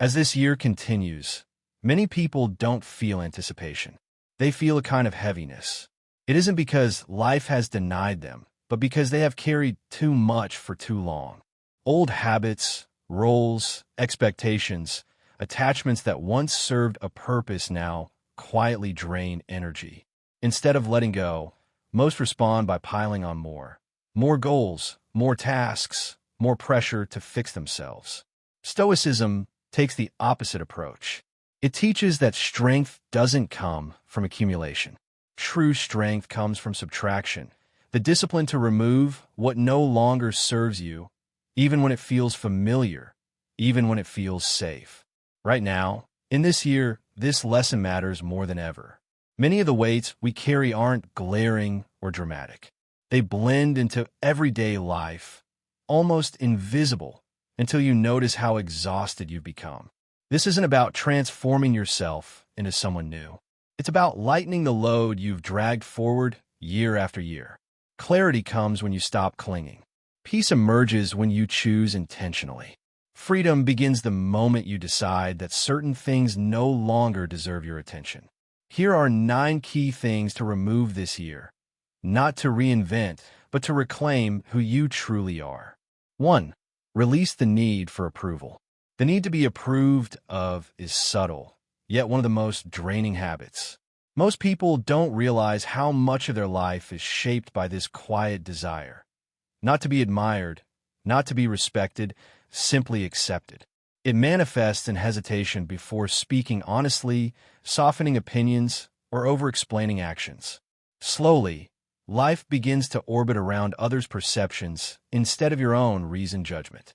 As this year continues, many people don't feel anticipation. They feel a kind of heaviness. It isn't because life has denied them, but because they have carried too much for too long. Old habits, roles, expectations, attachments that once served a purpose now quietly drain energy. Instead of letting go, most respond by piling on more. More goals, more tasks, more pressure to fix themselves. Stoicism takes the opposite approach. It teaches that strength doesn't come from accumulation. True strength comes from subtraction, the discipline to remove what no longer serves you, even when it feels familiar, even when it feels safe. Right now, in this year, this lesson matters more than ever. Many of the weights we carry aren't glaring or dramatic. They blend into everyday life, almost invisible, until you notice how exhausted you've become. This isn't about transforming yourself into someone new. It's about lightening the load you've dragged forward year after year. Clarity comes when you stop clinging. Peace emerges when you choose intentionally. Freedom begins the moment you decide that certain things no longer deserve your attention. Here are 9 key things to remove this year, not to reinvent, but to reclaim who you truly are. 1. Release the need for approval. The need to be approved of is subtle, yet one of the most draining habits. Most people don't realize how much of their life is shaped by this quiet desire. Not to be admired, not to be respected, simply accepted. It manifests in hesitation before speaking honestly, softening opinions, or over-explaining actions. Slowly, life begins to orbit around others' perceptions instead of your own reasoned judgment.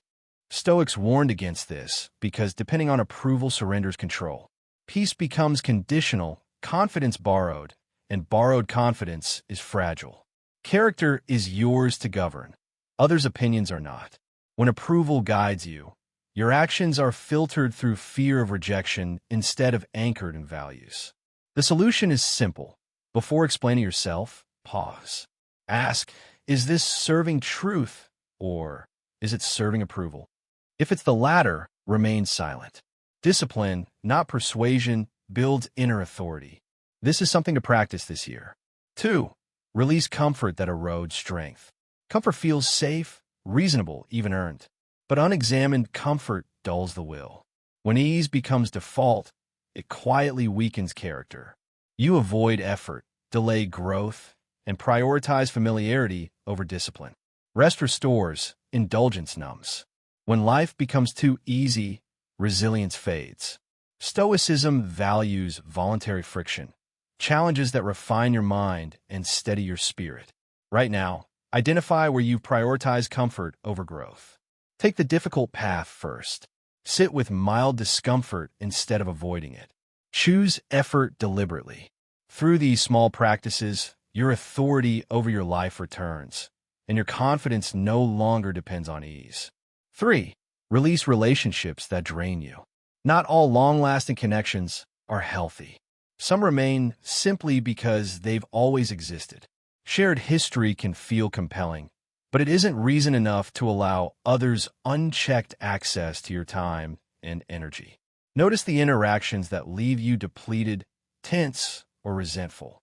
Stoics warned against this because depending on approval surrenders control. Peace becomes conditional, confidence borrowed, and borrowed confidence is fragile. Character is yours to govern. Others' opinions are not. When approval guides you, your actions are filtered through fear of rejection instead of anchored in values. The solution is simple. Before explaining yourself, pause. Ask, is this serving truth or is it serving approval? If it's the latter, remain silent. Discipline, not persuasion, builds inner authority. This is something to practice this year. 2. Release comfort that erodes strength. Comfort feels safe, reasonable, even earned. But unexamined comfort dulls the will. When ease becomes default, it quietly weakens character. You avoid effort, delay growth, and prioritize familiarity over discipline. Rest restores, indulgence numbs. When life becomes too easy, resilience fades. Stoicism values voluntary friction, challenges that refine your mind and steady your spirit. Right now, identify where you prioritize comfort over growth. Take the difficult path first. Sit with mild discomfort instead of avoiding it. Choose effort deliberately. Through these small practices, your authority over your life returns, and your confidence no longer depends on ease. 3. Release relationships that drain you. Not all long-lasting connections are healthy. Some remain simply because they've always existed. Shared history can feel compelling, but it isn't reason enough to allow others unchecked access to your time and energy. Notice the interactions that leave you depleted, tense, or resentful.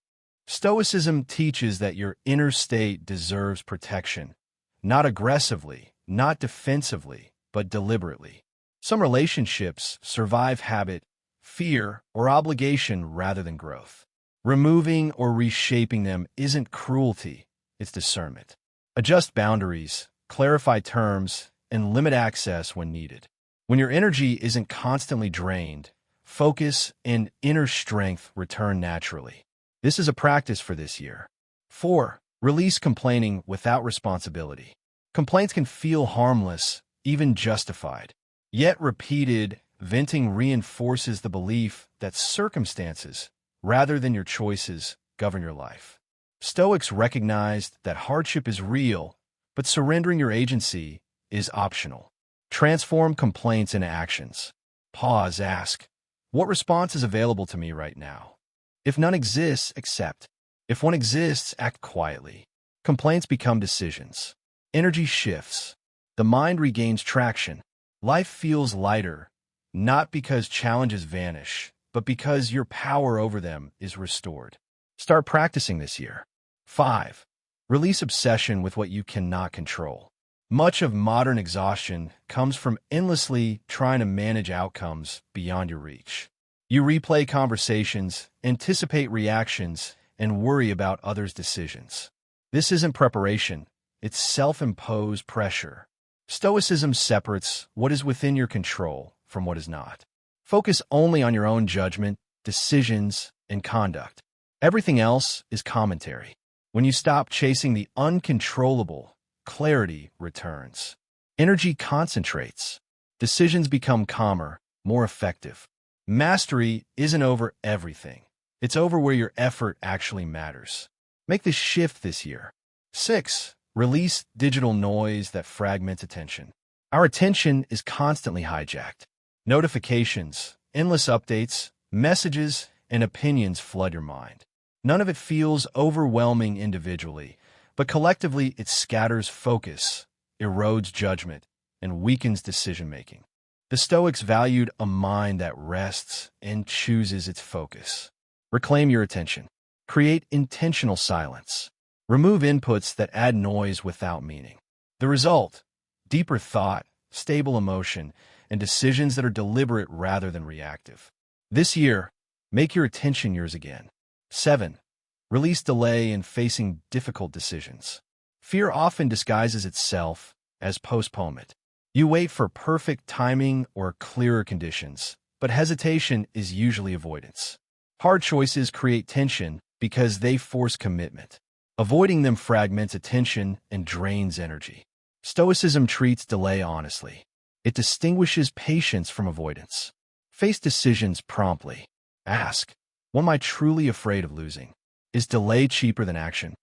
Stoicism teaches that your inner state deserves protection, not aggressively, not defensively, but deliberately. Some relationships survive habit, fear, or obligation rather than growth. Removing or reshaping them isn't cruelty, it's discernment. Adjust boundaries, clarify terms, and limit access when needed. When your energy isn't constantly drained, focus and inner strength return naturally. This is a practice for this year. 4. Release complaining without responsibility. Complaints can feel harmless, even justified. Yet repeated, venting reinforces the belief that circumstances, rather than your choices, govern your life. Stoics recognized that hardship is real, but surrendering your agency is optional. Transform complaints into actions. Pause, ask, what response is available to me right now? If none exists, accept. If one exists, act quietly. Complaints become decisions. Energy shifts. The mind regains traction. Life feels lighter, not because challenges vanish, but because your power over them is restored. Start practicing this year. 5. Release obsession with what you cannot control. Much of modern exhaustion comes from endlessly trying to manage outcomes beyond your reach. You replay conversations, anticipate reactions, and worry about others' decisions. This isn't preparation, it's self-imposed pressure. Stoicism separates what is within your control from what is not. Focus only on your own judgment, decisions, and conduct. Everything else is commentary. When you stop chasing the uncontrollable, clarity returns. Energy concentrates. Decisions become calmer, more effective. Mastery isn't over everything. It's over where your effort actually matters. Make this shift this year. 6. Release digital noise that fragments attention. Our attention is constantly hijacked. Notifications, endless updates, messages, and opinions flood your mind. None of it feels overwhelming individually, but collectively it scatters focus, erodes judgment, and weakens decision-making. The Stoics valued a mind that rests and chooses its focus. Reclaim your attention. Create intentional silence. Remove inputs that add noise without meaning. The result: deeper thought, stable emotion, and decisions that are deliberate rather than reactive. This year, make your attention yours again. 7. Release delay in facing difficult decisions. Fear often disguises itself as postponement. You wait for perfect timing or clearer conditions, but hesitation is usually avoidance. Hard choices create tension because they force commitment. Avoiding them fragments attention and drains energy. Stoicism treats delay honestly. It distinguishes patience from avoidance. Face decisions promptly. Ask, what am I truly afraid of losing? Is delay cheaper than action?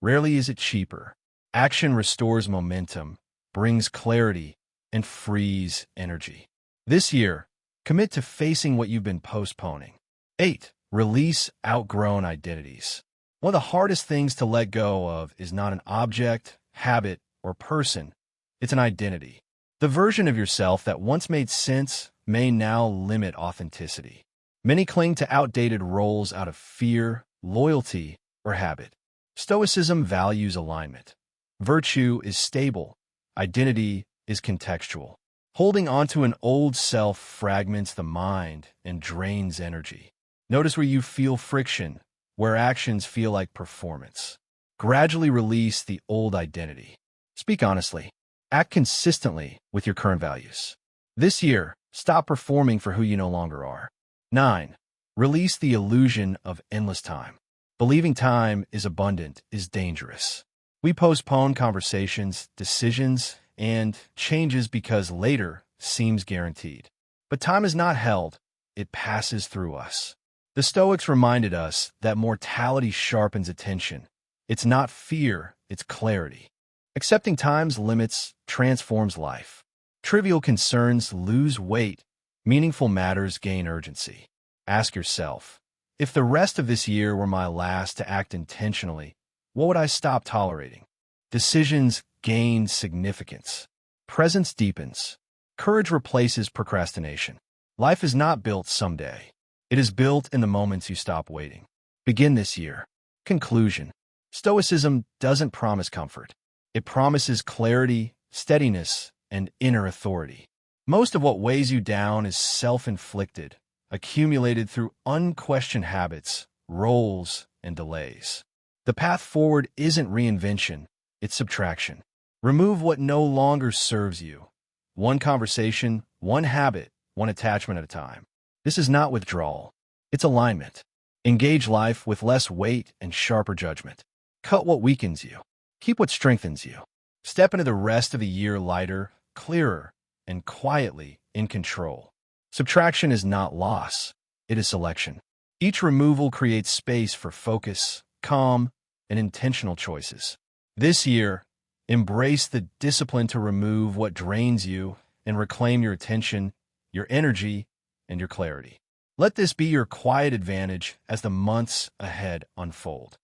Rarely is it cheaper. Action restores momentum, brings clarity, and frees energy. This year, commit to facing what you've been postponing. 8. Release outgrown identities. One of the hardest things to let go of is not an object, habit, or person. It's an identity. The version of yourself that once made sense may now limit authenticity. Many cling to outdated roles out of fear, loyalty, or habit. Stoicism values alignment. Virtue is stable. Identity is contextual. Holding onto an old self fragments the mind and drains energy. Notice where you feel friction, where actions feel like performance. Gradually release the old identity. Speak honestly. Act consistently with your current values. This year, stop performing for who you no longer are. 9. Release the illusion of endless time. Believing time is abundant is dangerous. We postpone conversations, decisions, and changes because later seems guaranteed. But time is not held, it passes through us. The Stoics reminded us that mortality sharpens attention. It's not fear, it's clarity. Accepting time's limits transforms life. Trivial concerns lose weight. Meaningful matters gain urgency. Ask yourself, if the rest of this year were my last to act intentionally, what would I stop tolerating? Decisions gain significance. Presence deepens. Courage replaces procrastination. Life is not built someday. It is built in the moments you stop waiting. Begin this year. Conclusion. Stoicism doesn't promise comfort. It promises clarity, steadiness, and inner authority. Most of what weighs you down is self-inflicted, accumulated through unquestioned habits, roles, and delays. The path forward isn't reinvention, it's subtraction. Remove what no longer serves you. One conversation, one habit, one attachment at a time. This is not withdrawal, it's alignment. Engage life with less weight and sharper judgment. Cut what weakens you. Keep what strengthens you. Step into the rest of the year lighter, clearer, and quietly in control. Subtraction is not loss, it is selection. Each removal creates space for focus, calm, and intentional choices. This year, embrace the discipline to remove what drains you and reclaim your attention, your energy, and your clarity. Let this be your quiet advantage as the months ahead unfold.